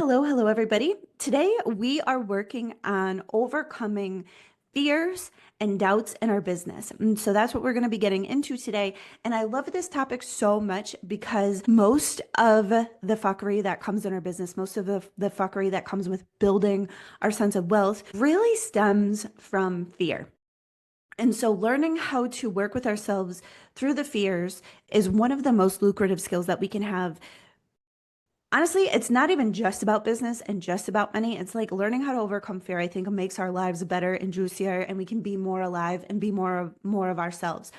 Hello, everybody. Today we are working on overcoming fears and doubts in our business. And so that's what we're going to be getting into today. And I love this topic so much because most of the fuckery that comes in our business, most of the fuckery that comes with building our sense of wealth really stems from fear. And so learning how to work with ourselves through the fears is one of the most lucrative skills that we can have. Honestly, it's not even just about business and just about money. It's like learning how to overcome fear. I think it makes our lives better and juicier, and we can be more alive and be more of ourselves.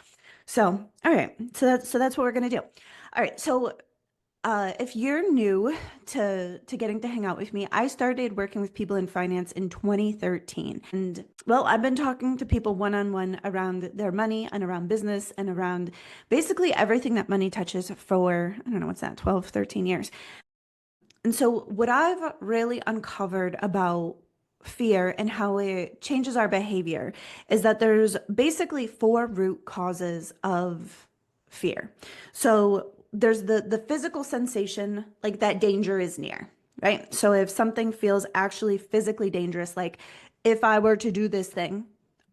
So, all right. So that's what we're gonna do. All right. So, if you're new to getting to hang out with me, I started working with people in finance in 2013, and well, I've been talking to people one-on-one around their money and around business and around basically everything that money touches for I don't know what's that 12, 13 years. And so, what I've really uncovered about fear and how it changes our behavior is that there's basically four root causes of fear. So, there's the physical sensation, like that danger is near, right? So, if something feels actually physically dangerous, like if I were to do this thing,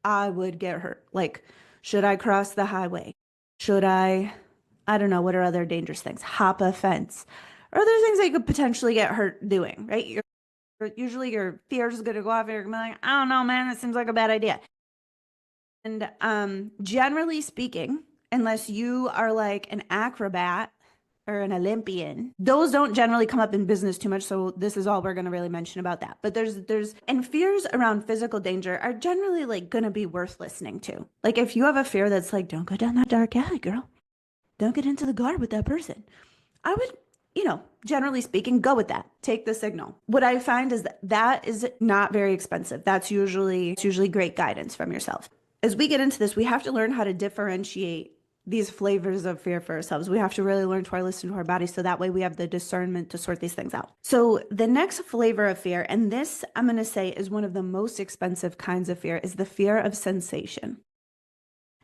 I would get hurt. Like, should I cross the highway? Should I don't know, what are other dangerous things? Hop a fence or other things that you could potentially get hurt doing, right? Usually your fears is going to go off and you're going to be like, I don't know, man, that seems like a bad idea. And generally speaking, unless you are like an acrobat or an Olympian, those don't generally come up in business too much. So this is all we're going to really mention about that. But and fears around physical danger are generally like going to be worth listening to. Like if you have a fear that's like, don't go down that dark alley, girl. Don't get into the car with that person. I would, generally speaking, go with that. Take the signal. What I find is that is not very expensive. It's usually great guidance from yourself. As we get into this, we have to learn how to differentiate these flavors of fear for ourselves. We have to really learn to listen to our bodies so that way we have the discernment to sort these things out. So the next flavor of fear, and this I'm going to say is one of the most expensive kinds of fear, is the fear of sensation.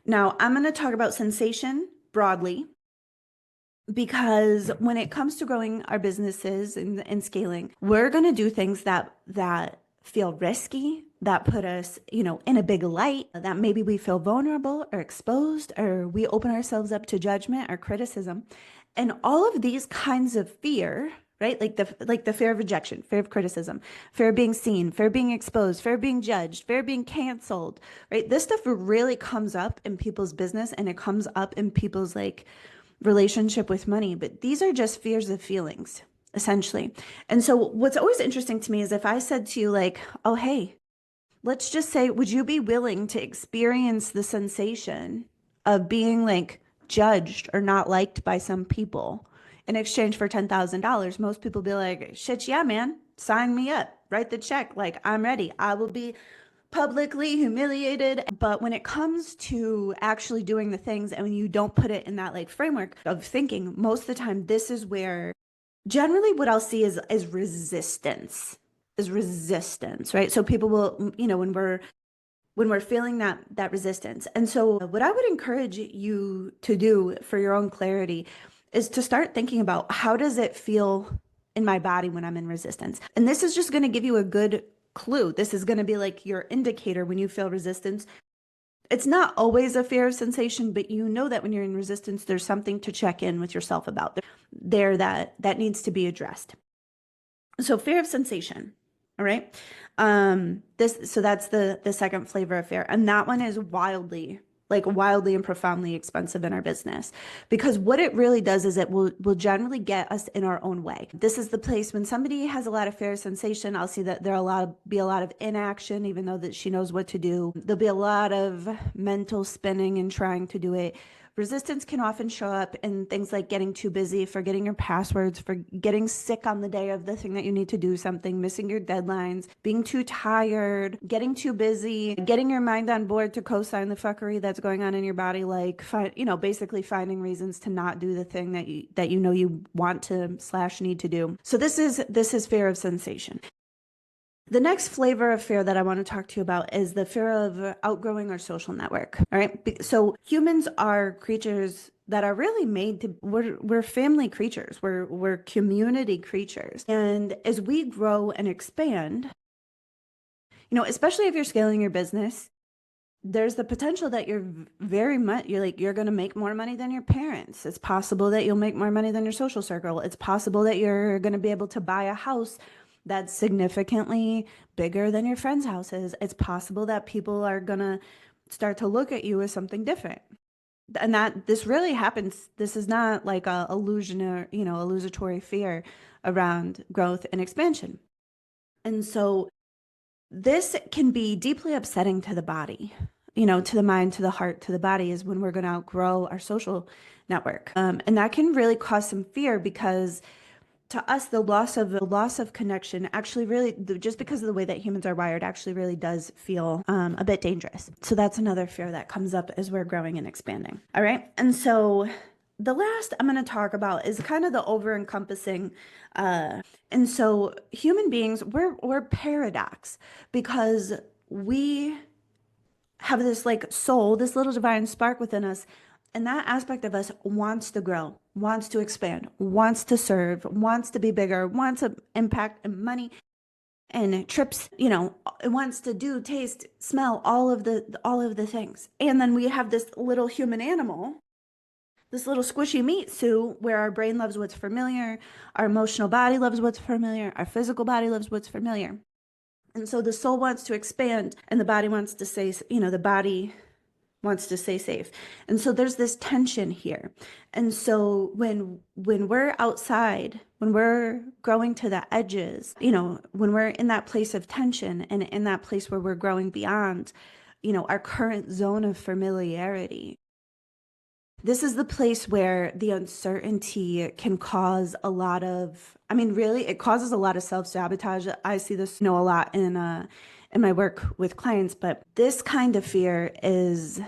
Now, I'm going to talk about sensation broadly because when it comes to growing our businesses and scaling, we're going to do things that feel risky, that put us, in a big light, that maybe we feel vulnerable or exposed, or we open ourselves up to judgment or criticism. And all of these kinds of fear, right? Like the fear of rejection, fear of criticism, fear of being seen, fear of being exposed, fear of being judged, fear of being canceled, right? This stuff really comes up in people's business and it comes up in people's like relationship with money, but these are just fears of feelings, essentially. And so what's always interesting to me is if I said to you like, oh, hey, let's just say, would you be willing to experience the sensation of being like judged or not liked by some people in exchange for $10,000? Most people be like, shit, yeah, man, sign me up, write the check. Like, I'm ready. I will be publicly humiliated. But when it comes to actually doing the things and when you don't put it in that like framework of thinking, most of the time, this is where generally what I'll see is resistance, right? So people will, when we're feeling that resistance. And so what I would encourage you to do for your own clarity is to start thinking about how does it feel in my body when I'm in resistance? And this is just going to give you a good clue. This is going to be like your indicator when you feel resistance. It's not always a fear of sensation, but you know that when you're in resistance, there's something to check in with yourself about there that needs to be addressed. So fear of sensation. All right. So that's the second flavor of fear. And that one is wildly and profoundly expensive in our business because what it really does is it will generally get us in our own way. This is the place when somebody has a lot of fear of sensation, I'll see that there'll be a lot of inaction, even though that she knows what to do. There'll be a lot of mental spinning and trying to do it. Resistance can often show up in things like getting too busy, forgetting your passwords, for getting sick on the day of the thing that you need to do something, missing your deadlines, being too tired, getting too busy, getting your mind on board to co-sign the fuckery that's going on in your body, like basically finding reasons to not do the thing that you know you want to / need to do. So this is fear of sensation. The next flavor of fear that I want to talk to you about is the fear of outgrowing our social network. All right. So humans are creatures that are really made to, we're family creatures. We're community creatures. And as we grow and expand, especially if you're scaling your business, there's the potential that you're going to make more money than your parents. It's possible that you'll make more money than your social circle. It's possible that you're going to be able to buy a house that's significantly bigger than your friends' houses. It's possible that people are going to start to look at you as something different. And that this really happens. This is not like a illusion or, illusory fear around growth and expansion. And so this can be deeply upsetting to the body, to the mind, to the heart, to the body, is when we're going to outgrow our social network. And that can really cause some fear because to us, the loss of connection actually really, just because of the way that humans are wired, actually really does feel a bit dangerous. So that's another fear that comes up as we're growing and expanding. All right. And so the last I'm going to talk about is kind of the over-encompassing. And so human beings, we're paradox because we have this like soul, this little divine spark within us. And that aspect of us wants to grow, wants to expand, wants to serve, wants to be bigger, wants to impact and money and trips, it wants to do, taste, smell, all of the things. And then we have this little human animal, this little squishy meat suit where our brain loves what's familiar, our emotional body loves what's familiar, our physical body loves what's familiar. And so the soul wants to expand and the body wants to stay, the body wants to stay safe. And so there's this tension here. And so when we're outside, when we're growing to the edges, when we're in that place of tension and in that place where we're growing beyond, our current zone of familiarity, this is the place where the uncertainty can cause a lot of, really, it causes a lot of self-sabotage. I see this, a lot in my work with clients, but this kind of fear is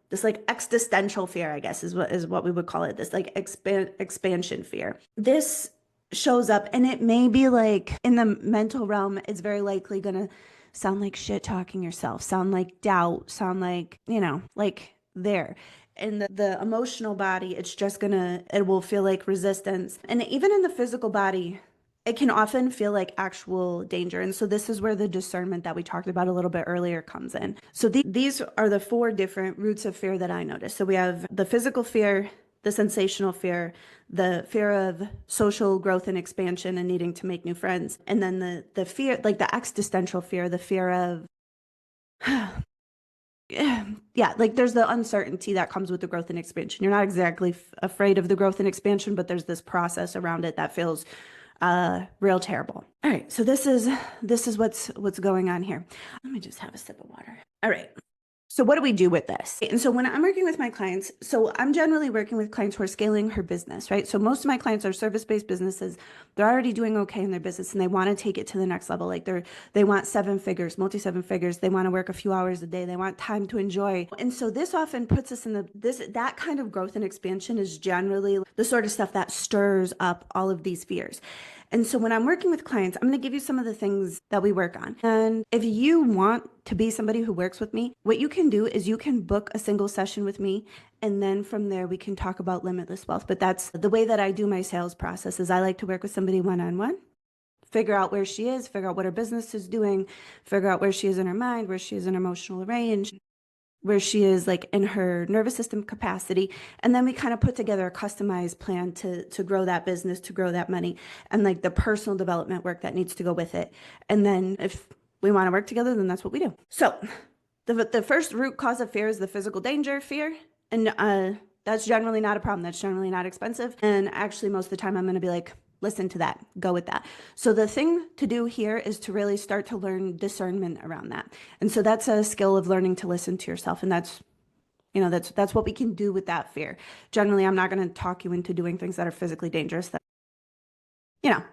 this like existential fear, I guess is what we would call it. This like expansion fear. This shows up and it may be like in the mental realm, it's very likely gonna sound like shit talking yourself, sound like doubt, sound like, like there. In the emotional body, it will feel like resistance. And even in the physical body, it can often feel like actual danger. And so this is where the discernment that we talked about a little bit earlier comes in. So these are the 4 different roots of fear that I noticed. So we have the physical fear, the sensational fear, the fear of social growth and expansion and needing to make new friends, and then the fear, like the existential fear, the fear of yeah, like there's the uncertainty that comes with the growth and expansion. You're not exactly afraid of the growth and expansion, but there's this process around it that feels real terrible. All right, so this is what's going on here. Let me just have a sip of water. All right. So what do we do with this? And so when I'm working with my clients, so I'm generally working with clients who are scaling her business, right? So most of my clients are service-based businesses. They're already doing okay in their business and they want to take it to the next level. Like they want 7 figures, multi-7 figures. They want to work a few hours a day. They want time to enjoy. And so this often puts us in that kind of growth and expansion is generally the sort of stuff that stirs up all of these fears. And so when I'm working with clients, I'm going to give you some of the things that we work on. And if you want to be somebody who works with me, what you can do is you can book a single session with me. And then from there, we can talk about limitless wealth. But that's the way that I do my sales process is I like to work with somebody one-on-one, figure out where she is, figure out what her business is doing, figure out where she is in her mind, where she is in her emotional range, where she is like in her nervous system capacity. And then we kind of put together a customized plan to grow that business, to grow that money, and like the personal development work that needs to go with it. And then if we want to work together, then that's what we do. So the first root cause of fear is the physical danger fear. And that's generally not a problem. That's generally not expensive. And actually, most of the time I'm going to be like, listen to that, go with that. So the thing to do here is to really start to learn discernment around that. And so that's a skill of learning to listen to yourself. And that's what we can do with that fear. Generally, I'm not going to talk you into doing things that are physically dangerous.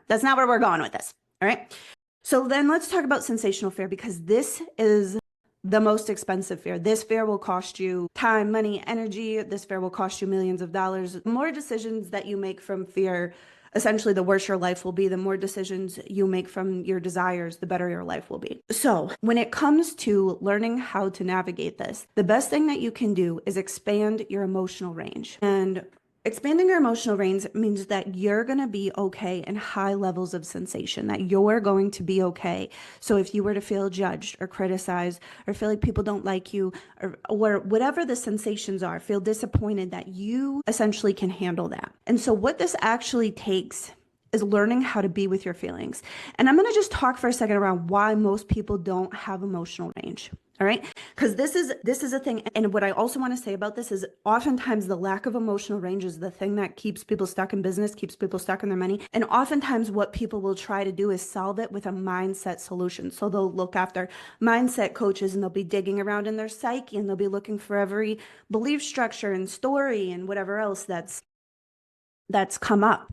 That's not where we're going with this. All right. So then let's talk about sensational fear, because this is the most expensive fear. This fear will cost you time, money, energy. This fear will cost you millions of dollars. The more decisions that you make from fear, essentially the worse your life will be. The more decisions you make from your desires, the better your life will be. So when it comes to learning how to navigate this, the best thing that you can do is expand your emotional range. And expanding your emotional range means that you're going to be okay in high levels of sensation, that you're going to be okay. So if you were to feel judged or criticized or feel like people don't like you or whatever the sensations are, feel disappointed, that you essentially can handle that. And so what this actually takes is learning how to be with your feelings. And I'm going to just talk for a second around why most people don't have emotional range. All right. Because this is a thing. And what I also want to say about this is oftentimes the lack of emotional range is the thing that keeps people stuck in business, keeps people stuck in their money. And oftentimes what people will try to do is solve it with a mindset solution. So they'll look after mindset coaches and they'll be digging around in their psyche and they'll be looking for every belief structure and story and whatever else that's come up,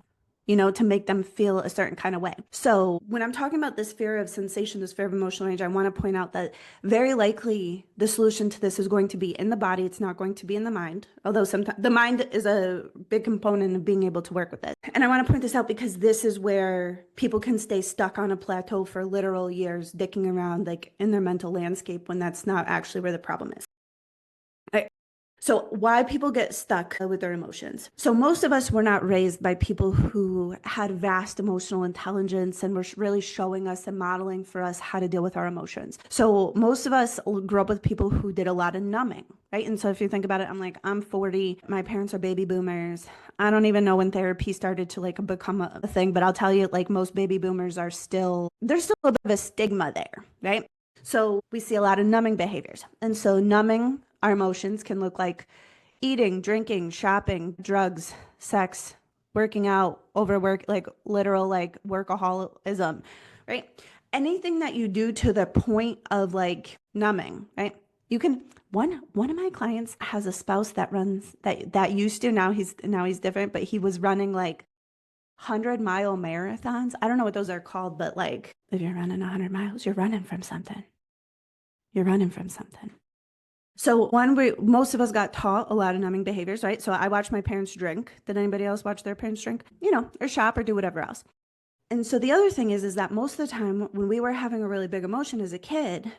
to make them feel a certain kind of way. So when I'm talking about this fear of sensation, this fear of emotional range, I want to point out that very likely the solution to this is going to be in the body. It's not going to be in the mind, although sometimes the mind is a big component of being able to work with it. And I want to point this out because this is where people can stay stuck on a plateau for literal years, dicking around like in their mental landscape when that's not actually where the problem is. So why people get stuck with their emotions. So most of us were not raised by people who had vast emotional intelligence and were really showing us and modeling for us how to deal with our emotions. So most of us grew up with people who did a lot of numbing, right? And so if you think about it, I'm 40, my parents are baby boomers. I don't even know when therapy started to like become a thing, but I'll tell you, like most baby boomers there's still a bit of a stigma there, right? So we see a lot of numbing behaviors. And so numbing our emotions can look like eating, drinking, shopping, drugs, sex, working out, overwork, like literal like workaholism, right? Anything that you do to the point of like numbing, right? You can one of my clients has a spouse that runs that used to, now he's different, but he was running like 100-mile marathons. I don't know what those are called, but like if you're running 100 miles, you're running from something. You're running from something. So most of us got taught a lot of numbing behaviors, right? So I watched my parents drink. Did anybody else watch their parents drink? Or shop or do whatever else. And so the other thing is that most of the time when we were having a really big emotion as a kid,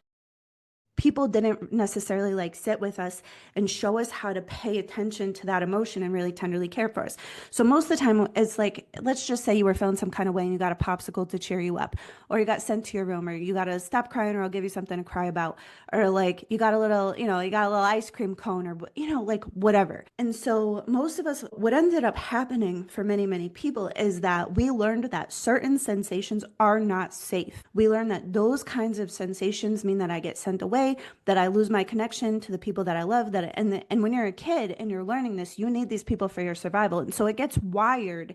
people didn't necessarily like sit with us and show us how to pay attention to that emotion and really tenderly care for us. So most of the time it's like, let's just say you were feeling some kind of way and you got a popsicle to cheer you up, or you got sent to your room, or you got to stop crying or I'll give you something to cry about, or like you got a little ice cream cone, or like whatever. And so most of us, what ended up happening for many, many people is that we learned that certain sensations are not safe. We learned that those kinds of sensations mean that I get sent away, that I lose my connection to the people that I love, and when you're a kid and you're learning this, you need these people for your survival. And so it gets wired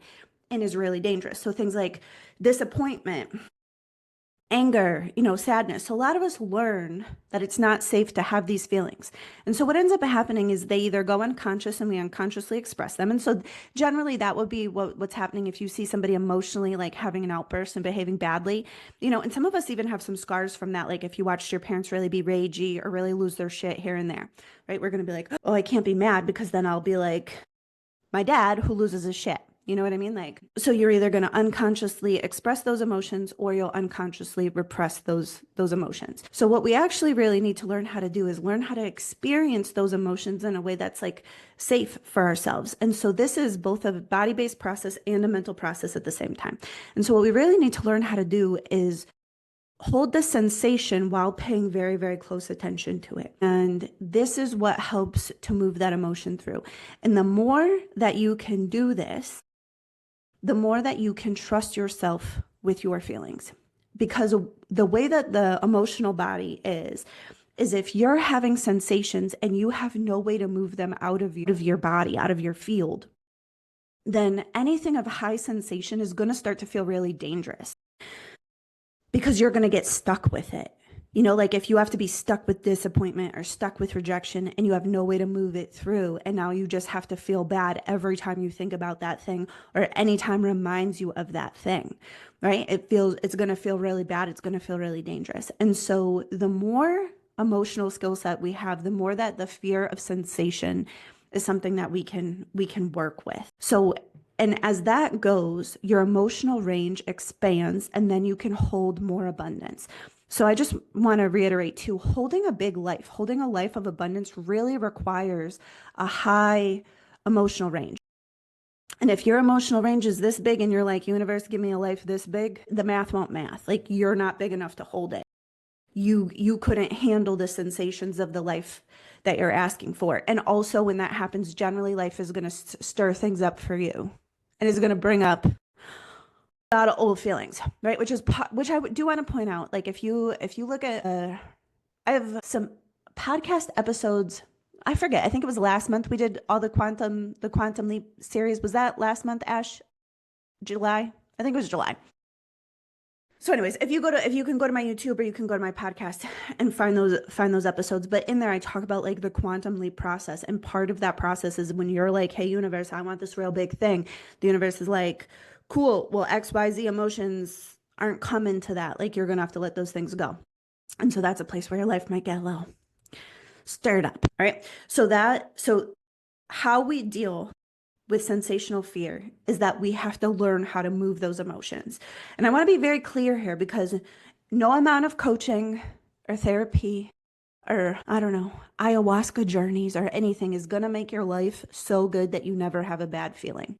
and is really dangerous. So things like disappointment, anger, sadness. So a lot of us learn that it's not safe to have these feelings. And so what ends up happening is they either go unconscious and we unconsciously express them. And so generally that would be what's happening if you see somebody emotionally like having an outburst and behaving badly, and some of us even have some scars from that. Like if you watched your parents really be ragey or really lose their shit here and there, right? We're going to be like, oh, I can't be mad because then I'll be like my dad who loses his shit. You know what I mean? Like, so you're either going to unconsciously express those emotions or you'll unconsciously repress those emotions. So what we actually really need to learn how to do is learn how to experience those emotions in a way that's like safe for ourselves. And so this is both a body-based process and a mental process at the same time. And so what we really need to learn how to do is hold the sensation while paying very, very close attention to it. And this is what helps to move that emotion through. And the more that you can do this, the more that you can trust yourself with your feelings. Because the way that the emotional body is if you're having sensations and you have no way to move them out of your body, out of your field, then anything of high sensation is going to start to feel really dangerous because you're going to get stuck with it. Like if you have to be stuck with disappointment or stuck with rejection and you have no way to move it through, and now you just have to feel bad every time you think about that thing or anytime reminds you of that thing, right? It's going to feel really bad. It's going to feel really dangerous. And so the more emotional skill set we have, the more that the fear of sensation is something that we can work with. So And as that goes, your emotional range expands and then you can hold more abundance. So I just want to reiterate too, holding a big life, holding a life of abundance really requires a high emotional range. And if your emotional range is this big and you're like, universe, give me a life this big, the math won't math. Like you're not big enough to hold it. You couldn't handle the sensations of the life that you're asking for. And also when that happens, generally life is going to stir things up for you and is going to bring up a lot of old feelings, right? Which I do want to point out. Like if you look at, I have some podcast episodes. I forget. I think it was last month we did all the quantum leap series. Was that last month, Ash? July? I think it was July. So anyways, if you can go to my YouTube or you can go to my podcast and find those episodes. But in there I talk about like the quantum leap process. And part of that process is when you're like, hey universe, I want this real big thing. The universe is like, cool, well, XYZ emotions aren't coming to that. Like you're gonna have to let those things go. And so that's a place where your life might get a little stirred up. All right. So how we deal with sensational fear is that we have to learn how to move those emotions. And I want to be very clear here because no amount of coaching or therapy or I don't know, ayahuasca journeys or anything is going to make your life so good that you never have a bad feeling.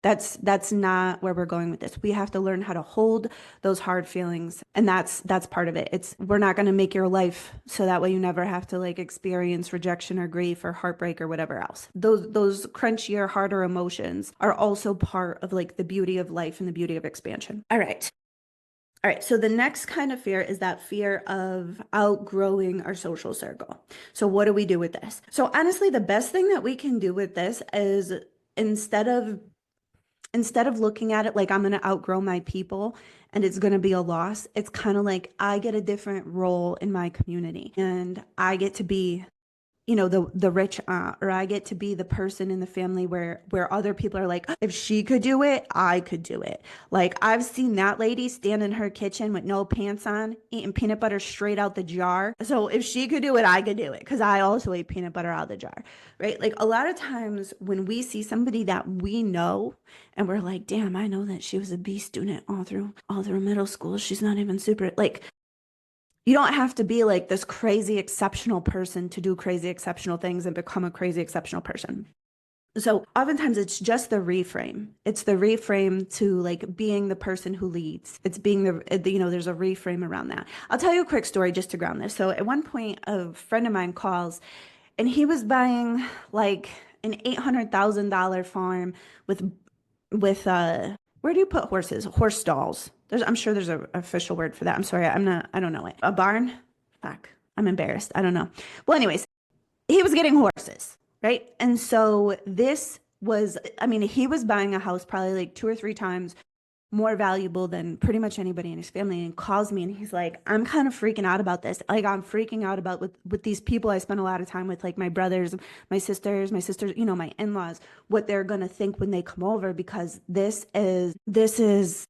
That's not where we're going with this. We have to learn how to hold those hard feelings, and that's part of it. We're not going to make your life so that way you never have to like experience rejection or grief or heartbreak or whatever else. Those crunchier, harder emotions are also part of like the beauty of life and the beauty of expansion. All right. All right, so the next kind of fear is that fear of outgrowing our social circle. So what do we do with this? So honestly, the best thing that we can do with this is instead of looking at it like I'm going to outgrow my people and it's going to be a loss, it's kind of like I get a different role in my community and I get to be the rich aunt, or I get to be the person in the family where other people are like, if she could do it, I could do it. Like I've seen that lady stand in her kitchen with no pants on, eating peanut butter straight out the jar. So if she could do it, I could do it because I also ate peanut butter out of the jar, right? Like a lot of times when we see somebody that we know and we're like, damn, I know that she was a B student all through middle school. She's not even super like you don't have to be like this crazy exceptional person to do crazy exceptional things and become a crazy exceptional person. So oftentimes it's just the reframe. It's the reframe to like being the person who leads. It's being there's a reframe around that. I'll tell you a quick story just to ground this. So at one point, a friend of mine calls and he was buying like an $800,000 farm with where do you put horses? Horse stalls. I'm sure there's an official word for that. I'm sorry, I don't know it. A barn? Fuck. I'm embarrassed. I don't know. Well, anyways, he was getting horses, right? And so he was buying a house probably like two or three times more valuable than pretty much anybody in his family, and calls me and he's like, I'm kind of freaking out about this. Like I'm freaking out about with these people I spend a lot of time with, like my brothers, my sisters, my in-laws, what they're gonna think when they come over, because this is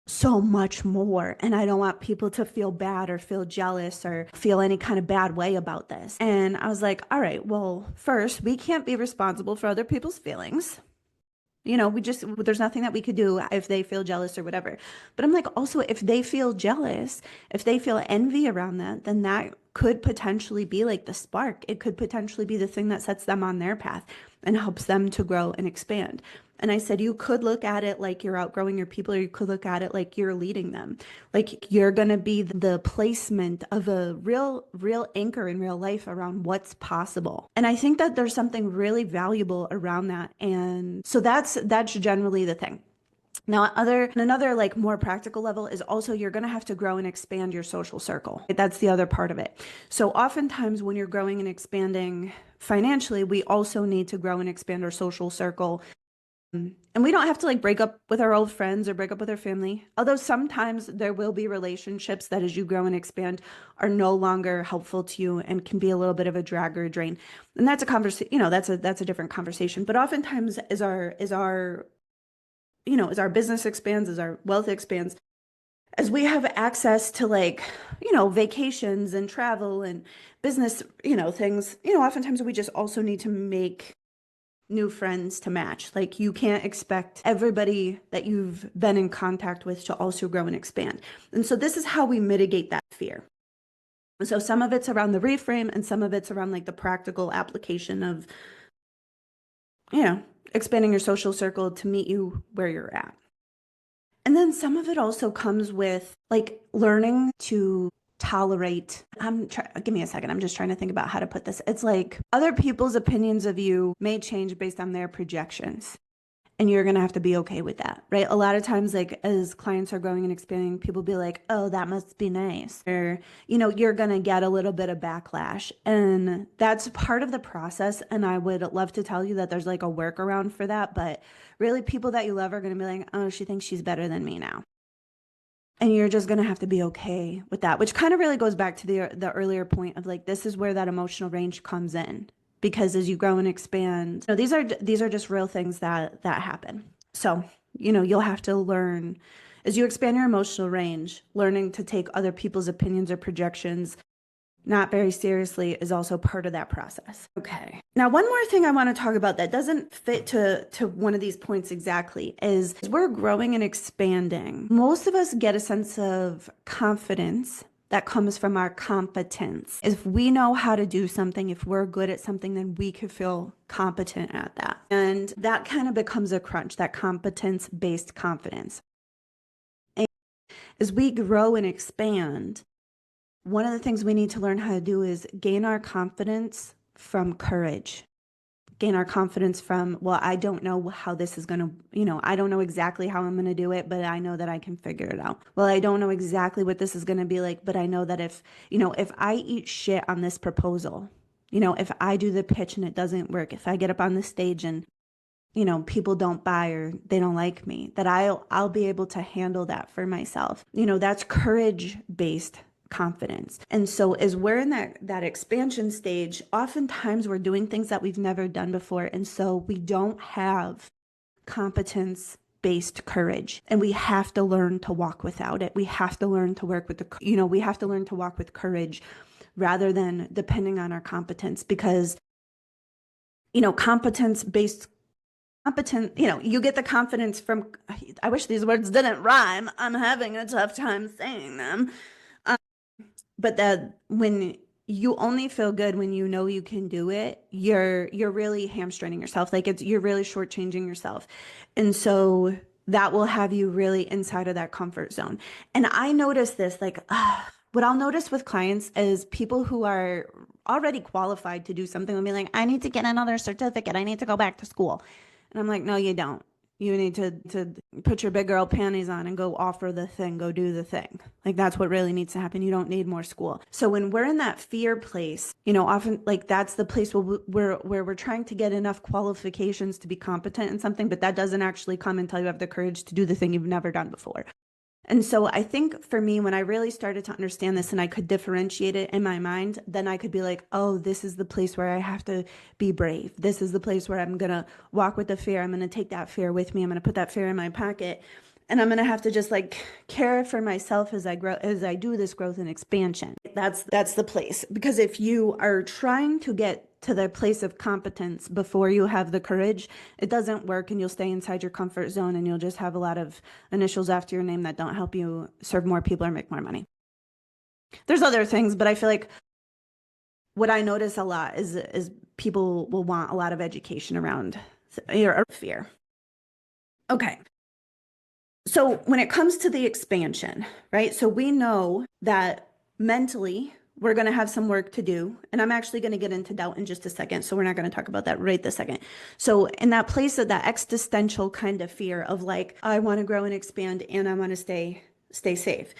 so much more. And I don't want people to feel bad or feel jealous or feel any kind of bad way about this. And I was like, all right, well, first, we can't be responsible for other people's feelings. There's nothing that we could do if they feel jealous or whatever. But I'm like, also, if they feel jealous, if they feel envy around that, then that could potentially be like the spark. It could potentially be the thing that sets them on their path and helps them to grow and expand. And I said, you could look at it like you're outgrowing your people, or you could look at it like you're leading them. Like you're going to be the placement of a real anchor in real life around what's possible. And I think that there's something really valuable around that. And so that's generally the thing. Now, another like more practical level is also you're going to have to grow and expand your social circle. That's the other part of it. So oftentimes when you're growing and expanding financially, we also need to grow and expand our social circle. And we don't have to like break up with our old friends or break up with our family. Although sometimes there will be relationships that as you grow and expand are no longer helpful to you and can be a little bit of a drag or a drain. And that's a conversation, that's a different conversation. But oftentimes as our business expands, as our wealth expands, as we have access to like, vacations and travel and business, things, oftentimes we just also need to make new friends to match. Like you can't expect everybody that you've been in contact with to also grow and expand. And so this is how we mitigate that fear. So some of it's around the reframe and some of it's around like the practical application of, expanding your social circle to meet you where you're at. And then some of it also comes with like learning to tolerate. Give me a second. I'm just trying to think about how to put this. It's like other people's opinions of you may change based on their projections. And you're going to have to be okay with that, right? A lot of times, like as clients are growing and expanding, people be like, oh, that must be nice. Or, you're going to get a little bit of backlash. And that's part of the process. And I would love to tell you that there's like a workaround for that. But really, people that you love are going to be like, oh, she thinks she's better than me now. And you're just going to have to be okay with that, which kind of really goes back to the earlier point of like, this is where that emotional range comes in. Because as you grow and expand, these are just real things that happen. So, you'll have to learn as you expand your emotional range, learning to take other people's opinions or projections not very seriously is also part of that process. Okay. Now, one more thing I want to talk about that doesn't fit to one of these points exactly is as we're growing and expanding, most of us get a sense of confidence that comes from our competence. If we know how to do something, if we're good at something, then we could feel competent at that. And that kind of becomes a crunch, that competence-based confidence. And as we grow and expand, one of the things we need to learn how to do is gain our confidence from courage. Gain our confidence from, well, I don't know how this is going to, I don't know exactly how I'm going to do it, but I know that I can figure it out. Well, I don't know exactly what this is going to be like, but I know that if I eat shit on this proposal, if I do the pitch and it doesn't work, if I get up on the stage and, people don't buy or they don't like me, that I'll be able to handle that for myself. That's courage-based confidence. And so as we're in that expansion stage, oftentimes we're doing things that we've never done before. And so we don't have competence-based courage. And we have to learn to walk without it. We have to learn to work with we have to learn to walk with courage rather than depending on our competence because, competence-based you get the confidence from, I wish these words didn't rhyme. I'm having a tough time saying them. But that when you only feel good when you know you can do it, you're really hamstringing yourself. Like you're really shortchanging yourself. And so that will have you really inside of that comfort zone. And I notice this, like, what I'll notice with clients is people who are already qualified to do something will be like, I need to get another certificate. I need to go back to school. And I'm like, no, you don't. You need to put your big girl panties on and go offer the thing, go do the thing. Like that's what really needs to happen. You don't need more school. So when we're in that fear place, often like that's the place where we're trying to get enough qualifications to be competent in something, but that doesn't actually come until you have the courage to do the thing you've never done before. And so I think for me, when I really started to understand this and I could differentiate it in my mind, then I could be like, oh, this is the place where I have to be brave. This is the place where I'm going to walk with the fear. I'm going to take that fear with me. I'm going to put that fear in my pocket. And I'm going to have to just like care for myself as I grow, as I do this growth and expansion. That's the place. Because if you are trying to get to the place of competence before you have the courage, it doesn't work and you'll stay inside your comfort zone and you'll just have a lot of initials after your name that don't help you serve more people or make more money. There's other things, but I feel like what I notice a lot is people will want a lot of education around fear. Okay. So when it comes to the expansion, right? So we know that mentally we're going to have some work to do. And I'm actually going to get into doubt in just a second. So we're not going to talk about that right this second. So in that place of that existential kind of fear of like, I want to grow and expand and I want to stay safe.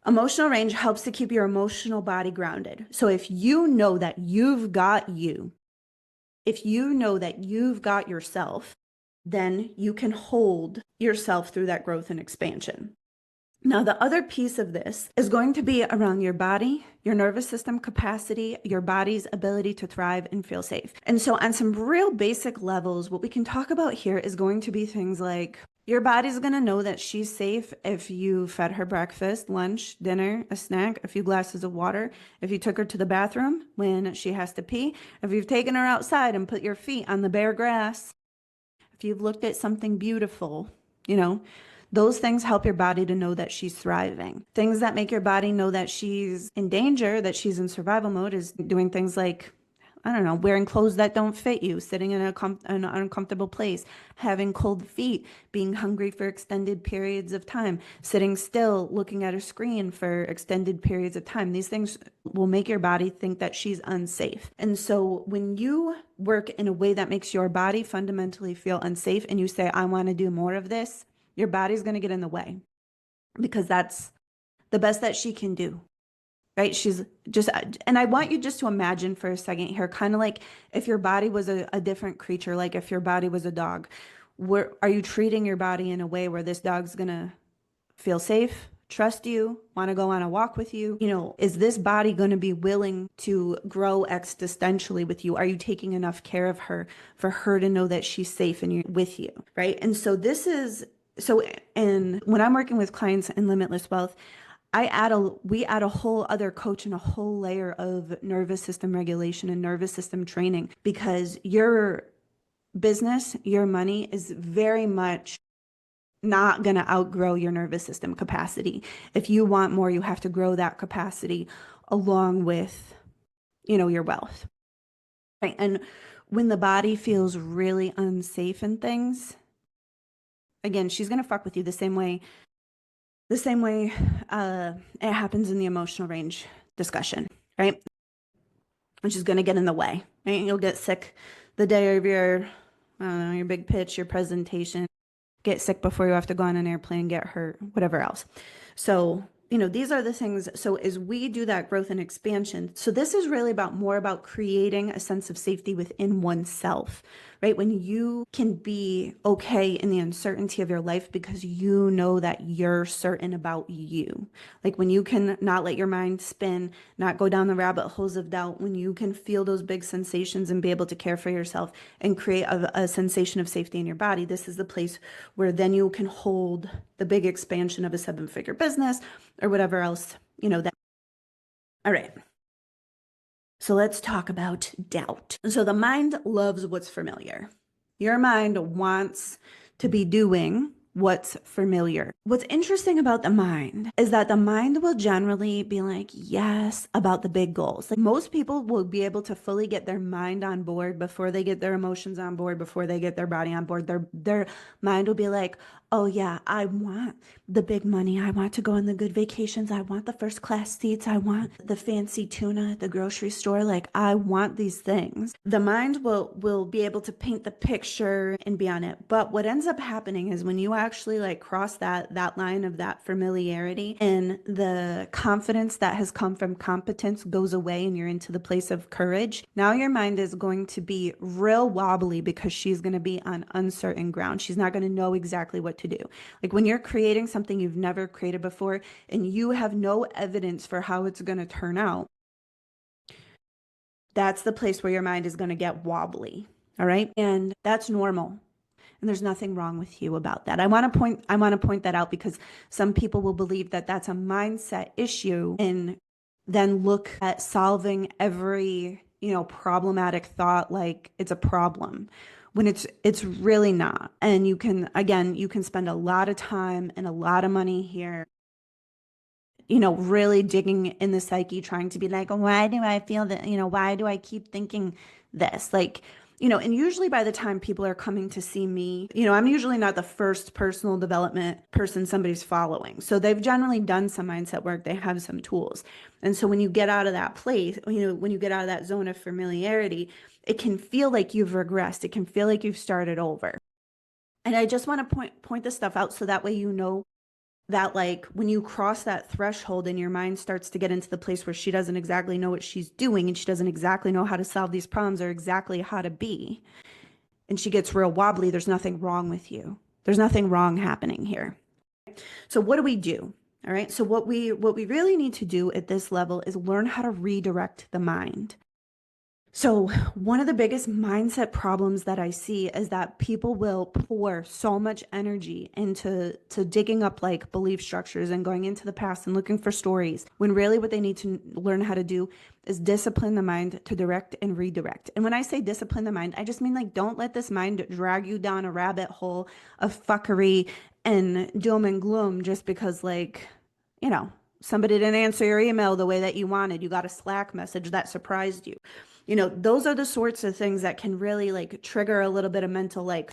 Emotional range helps to keep your emotional body grounded. So if you know that you've got you, if you know that you've got yourself, then you can hold yourself through that growth and expansion. Now, the other piece of this is going to be around your body, your nervous system capacity, your body's ability to thrive and feel safe. And so on some real basic levels, what we can talk about here is going to be things like Your body's going to know that she's safe if you fed her breakfast, lunch, dinner, a snack, a few glasses of water, if you took her to the bathroom when she has to pee, if you've taken her outside and put your feet on the bare grass, if you've looked at something beautiful, you know, those things help your body to know that she's thriving. Things that make your body know that she's in danger, that she's in survival mode, is doing things like, I don't know, wearing clothes that don't fit you, sitting in an uncomfortable place, having cold feet, being hungry for extended periods of time, sitting still, looking at a screen for extended periods of time. These things will make your body think that she's unsafe. And so when you work in a way that makes your body fundamentally feel unsafe and you say, I want to do more of this, your body's going to get in the way because that's the best that she can do. Right? She's just, and I want you just to imagine for a second here, kind of like if your body was a different creature, like if your body was a dog, where are you treating your body in a way where this dog's gonna feel safe, trust you, want to go on a walk with you? You know, is this body going to be willing to grow existentially with you? Are you taking enough care of her for her to know that she's safe and you're with you? Right? And so and when I'm working with clients in Limitless Wealth, we add a whole other coach and a whole layer of nervous system regulation and nervous system training because your business, your money is very much not going to outgrow your nervous system capacity. If you want more, you have to grow that capacity along with, your wealth. Right? And when the body feels really unsafe in things, again, she's going to fuck with you the same way it happens in the emotional range discussion, right? Which is going to get in the way, right? You'll get sick the day of your, I don't know, your big pitch, your presentation, get sick before you have to go on an airplane, get hurt, whatever else. So, these are the things. So as we do that growth and expansion, so this is really more about creating a sense of safety within oneself, right? When you can be okay in the uncertainty of your life because you know that you're certain about you. Like when you can not let your mind spin, not go down the rabbit holes of doubt, when you can feel those big sensations and be able to care for yourself and create a sensation of safety in your body, this is the place where then you can hold the big expansion of a 7-figure business or whatever else, that. All right. So let's talk about doubt. So the mind loves what's familiar. Your mind wants to be doing what's familiar. What's interesting about the mind is that the mind will generally be like, yes, about the big goals. Like most people will be able to fully get their mind on board before they get their emotions on board, before they get their body on board. Their mind will be like, oh yeah, I want the big money. I want to go on the good vacations. I want the first class seats. I want the fancy tuna at the grocery store. Like I want these things. The mind will be able to paint the picture and be on it. But what ends up happening is when you actually like cross that line of that familiarity and the confidence that has come from competence goes away and you're into the place of courage, now your mind is going to be real wobbly because she's going to be on uncertain ground. She's not going to know exactly what to do. Like when you're creating something you've never created before and you have no evidence for how it's going to turn out, that's the place where your mind is going to get wobbly. All right. And that's normal. And there's nothing wrong with you about that. I want to point that out because some people will believe that that's a mindset issue and then look at solving every, problematic thought like it's a problem when it's really not. And you can spend a lot of time and a lot of money here, really digging in the psyche, trying to be like, why do I feel that, why do I keep thinking this? Like, and usually by the time people are coming to see me, I'm usually not the first personal development person somebody's following. So they've generally done some mindset work, they have some tools. And so when you get out of that place, when you get out of that zone of familiarity, it can feel like you've regressed. It can feel like you've started over. And I just want to point this stuff out so that way that like when you cross that threshold and your mind starts to get into the place where she doesn't exactly know what she's doing and she doesn't exactly know how to solve these problems or exactly how to be, and she gets real wobbly, there's nothing wrong with you. There's nothing wrong happening here. So what do we do? All right. So what we really need to do at this level is learn how to redirect the mind. So, one of the biggest mindset problems that I see is that people will pour so much energy into digging up like belief structures and going into the past and looking for stories, when really what they need to learn how to do is discipline the mind to direct and redirect. And when I say discipline the mind, I just mean like don't let this mind drag you down a rabbit hole of fuckery and doom and gloom just because you know, somebody didn't answer your email the way that you wanted. You got a Slack message that surprised you. Those are the sorts of things that can really like trigger a little bit of mental, and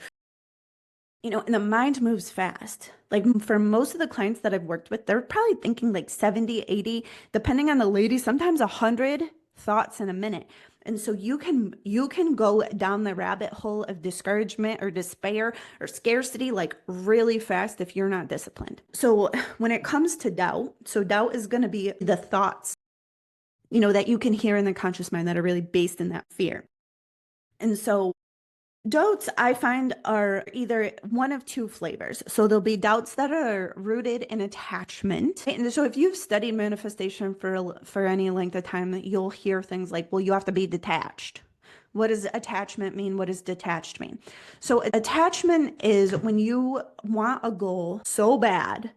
the mind moves fast. Like for most of the clients that I've worked with, they're probably thinking like 70, 80, depending on the lady, sometimes 100 thoughts in a minute. And so you can go down the rabbit hole of discouragement or despair or scarcity like really fast if you're not disciplined. So when it comes to doubt, so doubt is going to be the thoughts, that you can hear in the conscious mind that are really based in that fear. And so doubts I find are either one of two flavors. So there'll be doubts that are rooted in attachment. And so if you've studied manifestation for any length of time, you'll hear things like, well, you have to be detached. What does attachment mean? What does detached mean? So attachment is when you want a goal so bad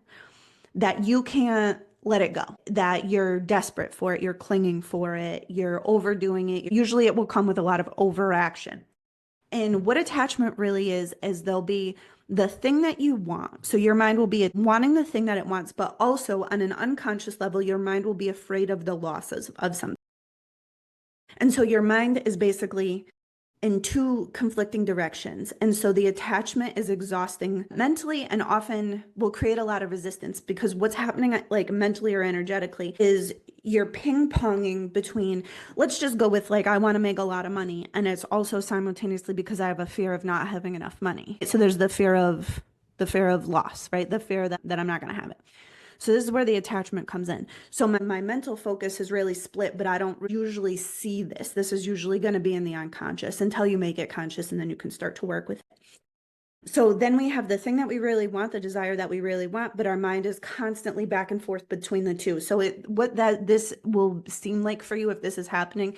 that you can't let it go, that you're desperate for it, you're clinging for it, you're overdoing it. Usually it will come with a lot of overaction. And what attachment really is there'll be the thing that you want. So your mind will be wanting the thing that it wants, but also on an unconscious level, your mind will be afraid of the losses of something. And so your mind is basically in two conflicting directions. And so the attachment is exhausting mentally and often will create a lot of resistance because what's happening like mentally or energetically is you're ping-ponging between, let's just go with like, I want to make a lot of money. And it's also simultaneously because I have a fear of not having enough money. So there's the fear of loss, right? The fear that I'm not going to have it. So this is where the attachment comes in. So my mental focus is really split, but I don't usually see this. This is usually going to be in the unconscious until you make it conscious, and then you can start to work with it. So then we have the thing that we really want, the desire that we really want, but our mind is constantly back and forth between the two. So this will seem like for you if this is happening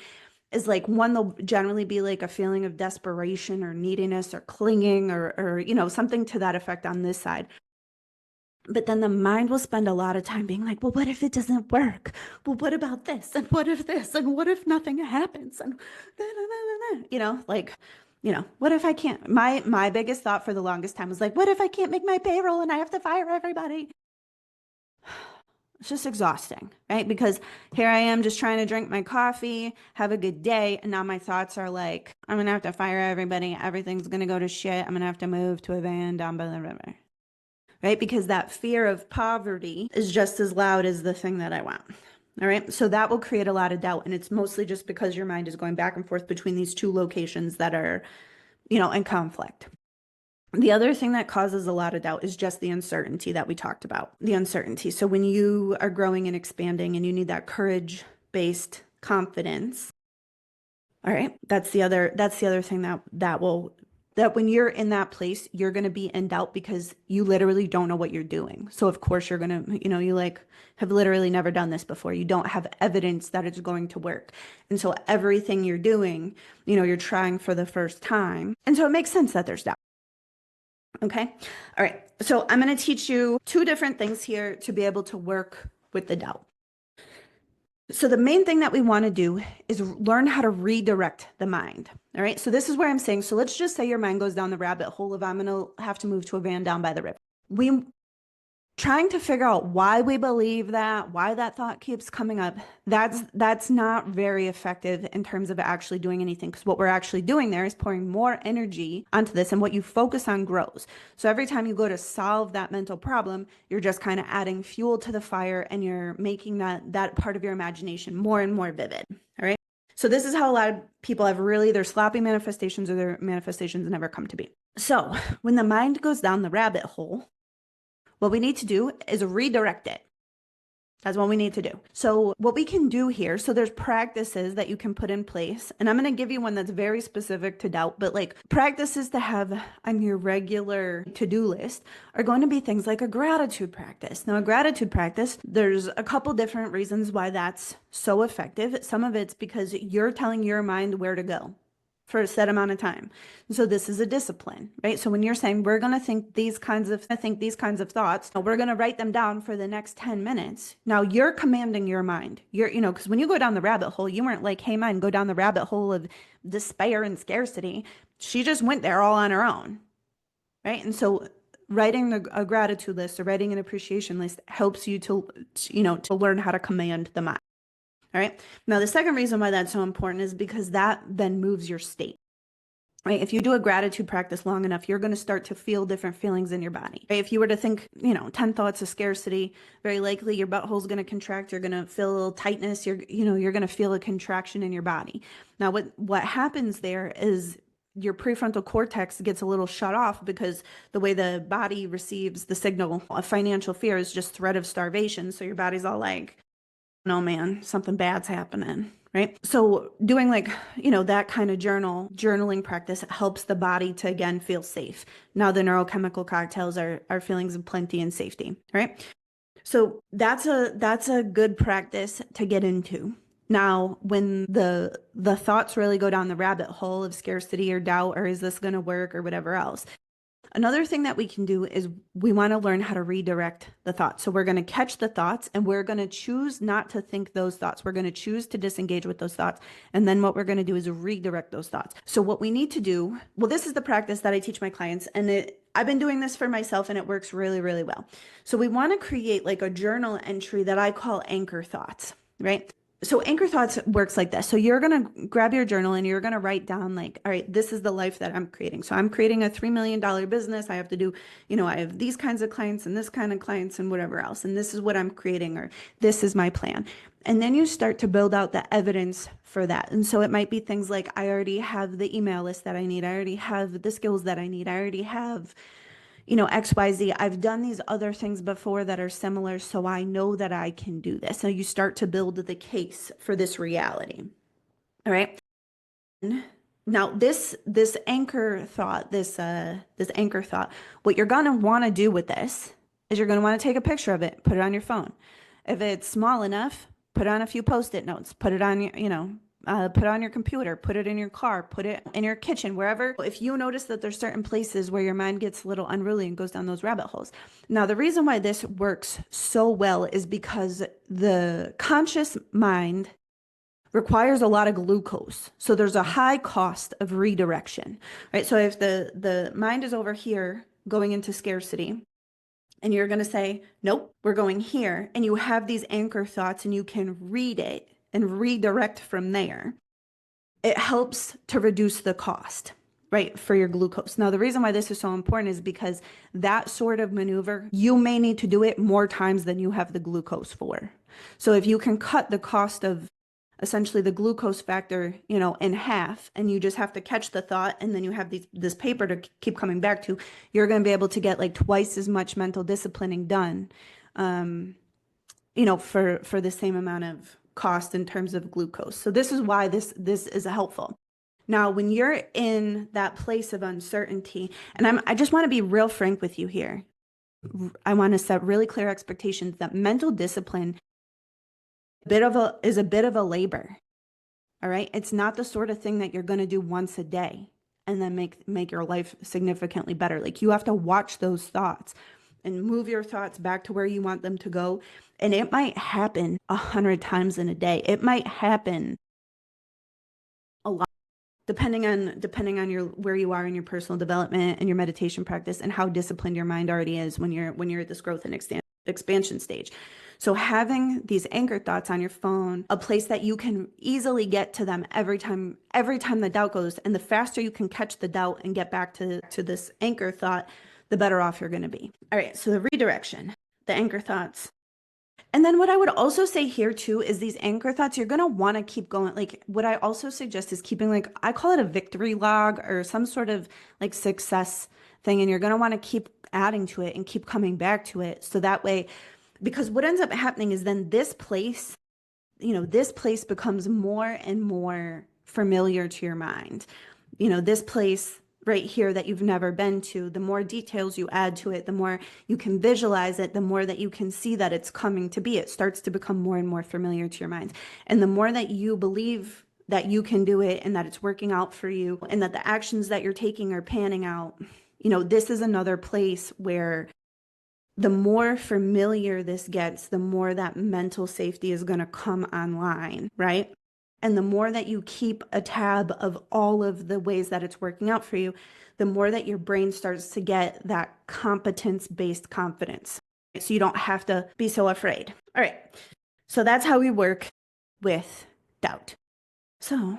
is like one, there'll generally be like a feeling of desperation or neediness or clinging or something to that effect on this side. But then the mind will spend a lot of time being like, well, what if it doesn't work? Well, what about this? And what if this? And what if nothing happens? And what if I can't? My biggest thought for the longest time was like, what if I can't make my payroll and I have to fire everybody? It's just exhausting, right? Because here I am just trying to drink my coffee, have a good day, and now my thoughts are like, I'm gonna have to fire everybody. Everything's gonna go to shit. I'm gonna have to move to a van down by the river, right? Because that fear of poverty is just as loud as the thing that I want. All right. So that will create a lot of doubt. And it's mostly just because your mind is going back and forth between these two locations that are, in conflict. The other thing that causes a lot of doubt is just the uncertainty that we talked about. The uncertainty. So when you are growing and expanding and you need that courage-based confidence, all right, that's the other thing that when you're in that place, you're going to be in doubt because you literally don't know what you're doing. So of course you're going to, you like have literally never done this before. You don't have evidence that it's going to work. And so everything you're doing, you're trying for the first time. And so it makes sense that there's doubt. Okay. All right. So I'm going to teach you two different things here to be able to work with the doubt. So the main thing that we want to do is learn how to redirect the mind. All right. So this is where I'm saying, so let's just say your mind goes down the rabbit hole of I'm going to have to move to a van down by the river. We trying to figure out why we believe that, why that thought keeps coming up. That's not very effective in terms of actually doing anything, because what we're actually doing there is pouring more energy onto this, and what you focus on grows. So every time you go to solve that mental problem, you're just kind of adding fuel to the fire, and you're making that part of your imagination more and more vivid. All right. So this is how a lot of people have really their sloppy manifestations or their manifestations never come to be. So when the mind goes down the rabbit hole, what we need to do is redirect it. That's what we need to do. So what we can do here, so there's practices that you can put in place. And I'm going to give you one that's very specific to doubt, but like practices to have on your regular to-do list are going to be things like a gratitude practice. Now, a gratitude practice, there's a couple different reasons why that's so effective. Some of it's because you're telling your mind where to go for a set amount of time. So this is a discipline, right? So when you're saying we're going to think these kinds of thoughts, we're going to write them down for the next 10 minutes. Now you're commanding your mind. Because when you go down the rabbit hole, you weren't like, hey, mind, go down the rabbit hole of despair and scarcity. She just went there all on her own, right? And so writing a gratitude list or writing an appreciation list helps you to learn how to command the mind. All right. Now, the second reason why that's so important is because that then moves your state. Right? If you do a gratitude practice long enough, you're going to start to feel different feelings in your body. Right? If you were to think, 10 thoughts of scarcity, very likely your butthole is going to contract. You're going to feel a little tightness. You're going to feel a contraction in your body. Now, what happens there is your prefrontal cortex gets a little shut off because the way the body receives the signal of financial fear is just threat of starvation. So your body's all like, no, man, something bad's happening, right? So doing that kind of journaling practice helps the body to, again, feel safe. Now the neurochemical cocktails are feelings of plenty and safety, right? So that's a good practice to get into. Now, when the thoughts really go down the rabbit hole of scarcity or doubt, or is this going to work or whatever else, another thing that we can do is we want to learn how to redirect the thoughts. So we're going to catch the thoughts and we're going to choose not to think those thoughts. We're going to choose to disengage with those thoughts. And then what we're going to do is redirect those thoughts. So what we need to do, well, this is the practice that I teach my clients, and I've been doing this for myself and it works really, really well. So we want to create like a journal entry that I call anchor thoughts, right? So anchor thoughts works like this. So you're going to grab your journal and you're going to write down like, all right, this is the life that I'm creating. So I'm creating a $3 million business. I have to do, I have these kinds of clients and this kind of clients and whatever else. And this is what I'm creating, or this is my plan. And then you start to build out the evidence for that. And so it might be things like, I already have the email list that I need. I already have the skills that I need. I already have XYZ, I've done these other things before that are similar, so I know that I can do this. So you start to build the case for this reality. All right. Now this anchor thought, this anchor thought, what you're gonna want to do with this is you're gonna want to take a picture of it, put it on your phone. If it's small enough, put on a few post-it notes, put it on your, put it on your computer, put it in your car, put it in your kitchen, wherever. If you notice that there's certain places where your mind gets a little unruly and goes down those rabbit holes. Now, the reason why this works so well is because the conscious mind requires a lot of glucose. So there's a high cost of redirection, right? So if the mind is over here going into scarcity, and you're going to say, nope, we're going here, and you have these anchor thoughts and you can read it and redirect from there, it helps to reduce the cost, right, for your glucose. Now, the reason why this is so important is because that sort of maneuver, you may need to do it more times than you have the glucose for. So if you can cut the cost of essentially the glucose factor, in half, and you just have to catch the thought, and then you have this paper to keep coming back to, you're going to be able to get like twice as much mental disciplining done, for the same amount of cost in terms of glucose. So this is why this is helpful. Now, when you're in that place of uncertainty, and I just want to be real frank with you here. I want to set really clear expectations that mental discipline is a bit of a labor. All right. It's not the sort of thing that you're going to do once a day and then make your life significantly better. Like, you have to watch those thoughts and move your thoughts back to where you want them to go. And it might happen 100 times in a day. It might happen a lot, depending on your where you are in your personal development and your meditation practice and how disciplined your mind already is when you're at this growth and expansion stage. So having these anchor thoughts on your phone, a place that you can easily get to them every time the doubt goes, and the faster you can catch the doubt and get back to this anchor thought, the better off you're going to be. All right, so the redirection, the anchor thoughts. And then what I would also say here too is these anchor thoughts, you're going to want to keep going. Like, what I also suggest is keeping, like, I call it a victory log or some sort of like success thing. And you're going to want to keep adding to it and keep coming back to it. So that way, Because what ends up happening is then this place becomes more and more familiar to your mind. This place right here that you've never been to, the more details you add to it, the more you can visualize it, the more that you can see that it's coming to be. It starts to become more and more familiar to your mind. And the more that you believe that you can do it and that it's working out for you and that the actions that you're taking are panning out, this is another place where the more familiar this gets, the more that mental safety is going to come online, right? And the more that you keep a tab of all of the ways that it's working out for you, the more that your brain starts to get that competence-based confidence. So you don't have to be so afraid. All right. So that's how we work with doubt. So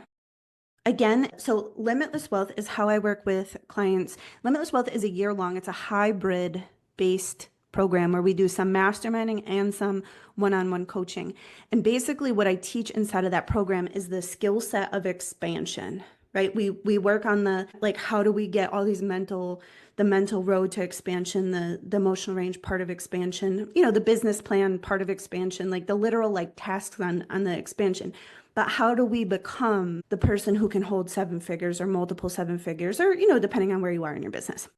again, Limitless Wealth is how I work with clients. Limitless Wealth is a year long. It's a hybrid based program where we do some masterminding and some one-on-one coaching. And basically what I teach inside of that program is the skill set of expansion, right? We work on how do we get all these the mental road to expansion, the emotional range part of expansion, the business plan part of expansion, like the literal tasks on the expansion. But how do we become the person who can hold 7 figures or multiple 7 figures or, depending on where you are in your business?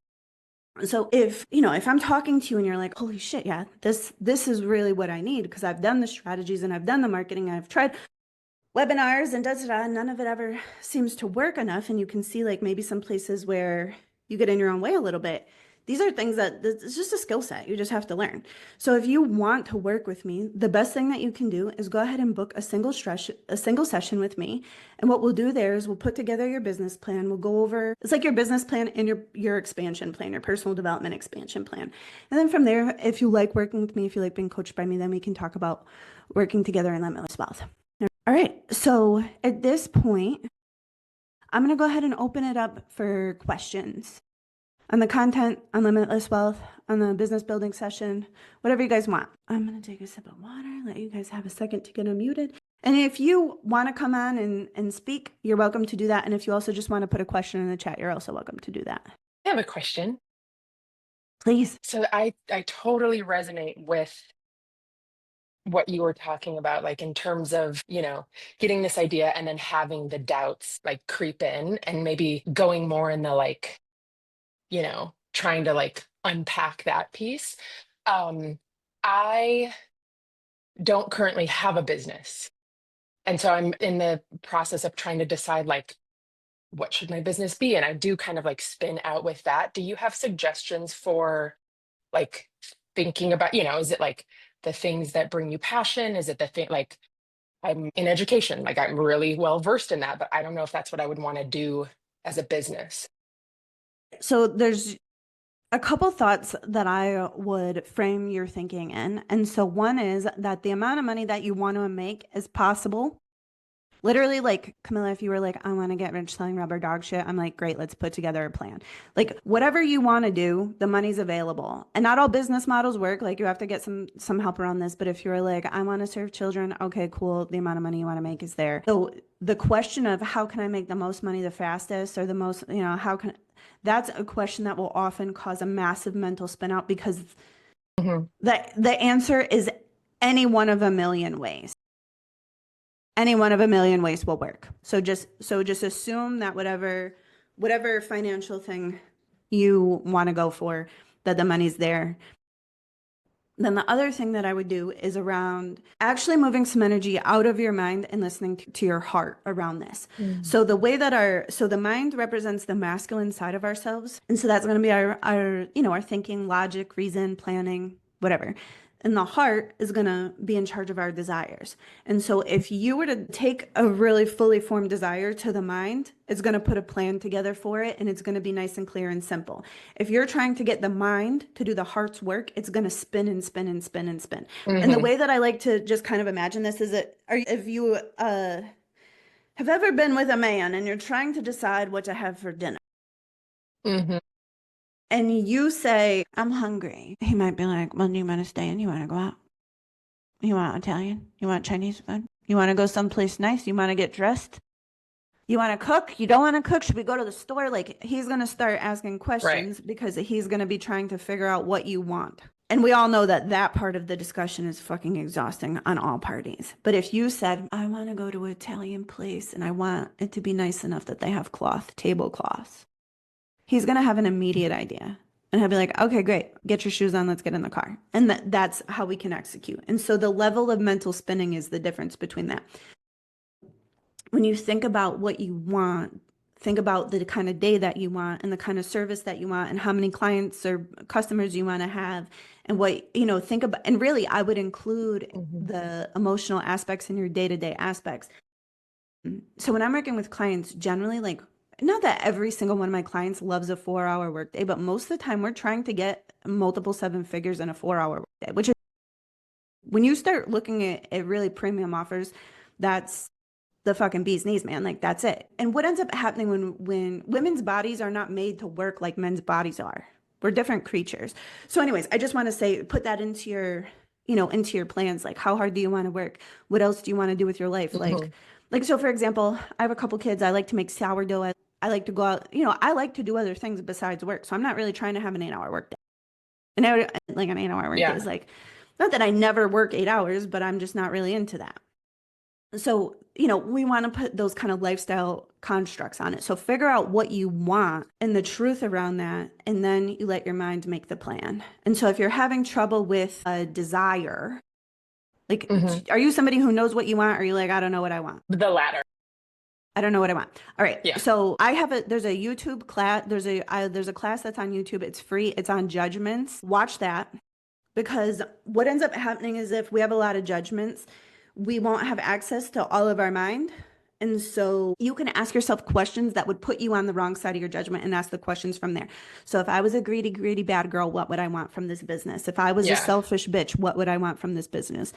So if I'm talking to you and you're like, holy shit, yeah, this is really what I need because I've done the strategies and I've done the marketing, I've tried webinars and none of it ever seems to work enough. And you can see maybe some places where you get in your own way a little bit. These are things that it's just a skill set. You just have to learn. So if you want to work with me, the best thing that you can do is go ahead and book a single session with me. And what we'll do there is we'll put together your business plan. We'll go over, it's like your business plan and your expansion plan, your personal development expansion plan. And then from there, if you like working with me, if you like being coached by me, then we can talk about working together in Limitless Wealth. All right. So at this point, I'm going to go ahead and open it up for questions on the content, on Limitless Wealth, on the business building session, whatever you guys want. I'm going to take a sip of water, let you guys have a second to get unmuted. And if you want to come on and speak, you're welcome to do that. And if you also just want to put a question in the chat, you're also welcome to do that. I have a question. Please. So I totally resonate with what you were talking about, in terms of, getting this idea and then having the doubts creep in and maybe going more in the trying to unpack that piece. I don't currently have a business. And so I'm in the process of trying to decide what should my business be? And I do kind of spin out with that. Do you have suggestions for thinking about, is it the things that bring you passion? Is it the thing I'm in education, I'm really well versed in that, but I don't know if that's what I would want to do as a business. So there's a couple thoughts that I would frame your thinking in. And so one is that the amount of money that you want to make is possible. Literally, Camilla, if you were I want to get rich selling rubber dog shit, I'm like, great, let's put together a plan. Whatever you want to do, the money's available. And not all business models work. You have to get some help around this. But if you're I want to serve children, okay, cool. The amount of money you want to make is there. So the question of how can I make the most money the fastest or the most, that's a question that will often cause a massive mental spin out because the answer is any one of a million ways. Any one of a million ways will work. So just assume that whatever financial thing you want to go for, that the money's there. Then the other thing that I would do is around actually moving some energy out of your mind and listening to your heart around this. So the way that the mind represents the masculine side of ourselves. And so that's going to be our thinking, logic, reason, planning, whatever. And the heart is going to be in charge of our desires. And so if you were to take a really fully formed desire to the mind, it's going to put a plan together for it. And it's going to be nice and clear and simple. If you're trying to get the mind to do the heart's work, it's going to spin and spin and spin and spin. And the way that I like to just kind of imagine this is if you have ever been with a man and you're trying to decide what to have for dinner. And you say, I'm hungry. He might be like, well, do you want to stay in? You want to go out? You want Italian? You want Chinese food? You want to go someplace nice? You want to get dressed? You want to cook? You don't want to cook? Should we go to the store? He's going to start asking questions because he's going to be trying to figure out what you want. And we all know that that part of the discussion is fucking exhausting on all parties. But if you said, I want to go to an Italian place and I want it to be nice enough that they have tablecloths, he's going to have an immediate idea. And he'll be like, okay, great. Get your shoes on. Let's get in the car. And that's how we can execute. And so the level of mental spinning is the difference between that. When you think about what you want, think about the kind of day that you want and the kind of service that you want and how many clients or customers you want to have and what, think about. And really, I would include Mhm. the emotional aspects in your day-to-day aspects. So when I'm working with clients, generally, like, not that every single one of my clients loves a 4-hour workday, but most of the time we're trying to get multiple seven figures in a 4-hour workday, which is when you start looking at really premium offers, that's the fucking bee's knees, man. Like that's it. And what ends up happening when women's bodies are not made to work like men's bodies are. We're different creatures. So anyways, I just want to say put that into your, into your plans. Like how hard do you want to work? What else do you want to do with your life? Mhm. Like so for example, I have a couple kids. I like to make sourdough. I like to go out, I like to do other things besides work. So I'm not really trying to have an 8-hour work day. And like an 8-hour work day Yeah. is like, not that I never work 8 hours, but I'm just not really into that. So, we want to put those kind of lifestyle constructs on it. So figure out what you want and the truth around that, and then you let your mind make the plan. And so if you're having trouble with a desire, like, Hmm. are you somebody who knows what you want? Or are you like, I don't know what I want? The latter. I don't know what I want. All right. Yeah. So there's a YouTube class. There's a class that's on YouTube. It's free. It's on judgments. Watch that. Because what ends up happening is if we have a lot of judgments, we won't have access to all of our mind. And so you can ask yourself questions that would put you on the wrong side of your judgment and ask the questions from there. So if I was a greedy, greedy bad girl, what would I want from this business? If I was a Yeah. selfish bitch, what would I want from this business?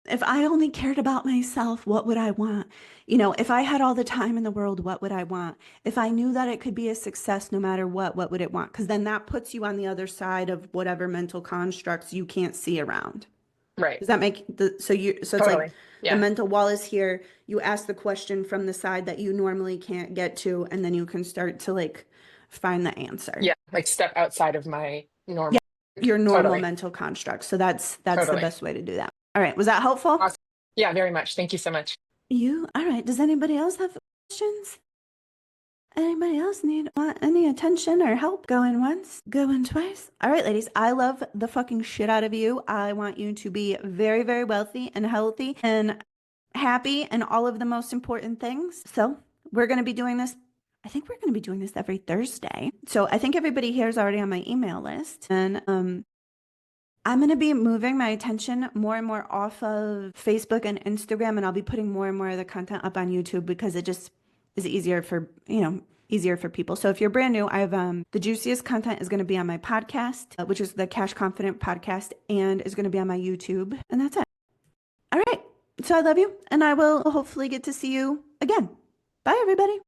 If I only cared about myself, what would I want? If I had all the time in the world, what would I want? If I knew that it could be a success no matter what would it want? Because then that puts you on the other side of whatever mental constructs you can't see around. Right. Does that make so it's like Totally. the Yeah. mental wall is here. You ask the question from the side that you normally can't get to, and then you can start to like find the answer. Yeah. Like step outside of my Yeah, normal. your normal Totally. mental construct. So that's the Totally. best way to do that. All right, was that helpful? Awesome. Yeah, very much. Thank you so much. All right. Does anybody else have questions? Anybody else want any attention or help? Going once, going twice. All right, ladies, I love the fucking shit out of you. I want you to be very, very wealthy and healthy and happy and all of the most important things. So we're going to be doing this. I think we're going to be doing this every Thursday. So I think everybody here is already on my email list. And I'm going to be moving my attention more and more off of Facebook and Instagram, and I'll be putting more and more of the content up on YouTube because it just is easier for people. So if you're brand new, I have the juiciest content is going to be on my podcast, which is the Cash Confident podcast, and is going to be on my YouTube, and that's it. All right. So I love you, and I will hopefully get to see you again. Bye, everybody.